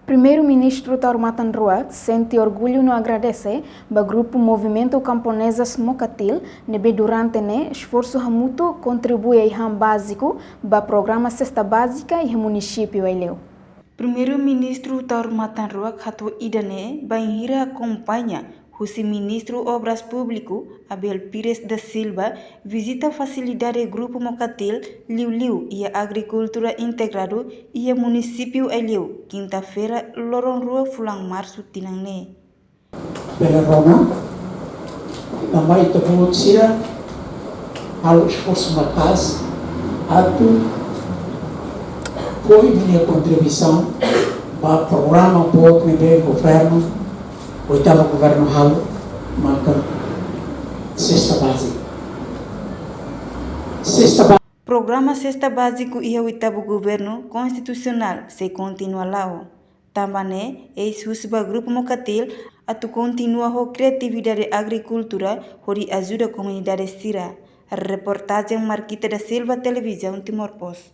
Primeiro-ministro Taurumatan Ruak sente orgulho no agradece ao grupo Movimento Camponesas Mocatil, nebe durante ne esforço mútuo contribui ao básico para programa Cesta Básica e município Eleu. Primeiro-ministro Taurumatan Ruak hatu idane banhira acompanha o ministro Obras Público Abel Pires da Silva visita facilidade grupo Mocatil Liu e a agricultura integrado e a município Eleu quinta-feira loron rua fulang março tinangne. Pela Roma, também temos sido ao esforço marcado, foi minha contribuição para o programa por que governo, oitavo governo Halo, marca Cesta Básica. Programa Cesta Básico e o oitavo governo constitucional se continua lá. Também ex-Husba Grupo Mocatil atu continua a criatividade agricultura hori ajuda a comunidade Sira. Reportagem Marquita da Silva, Televisão Timor Post.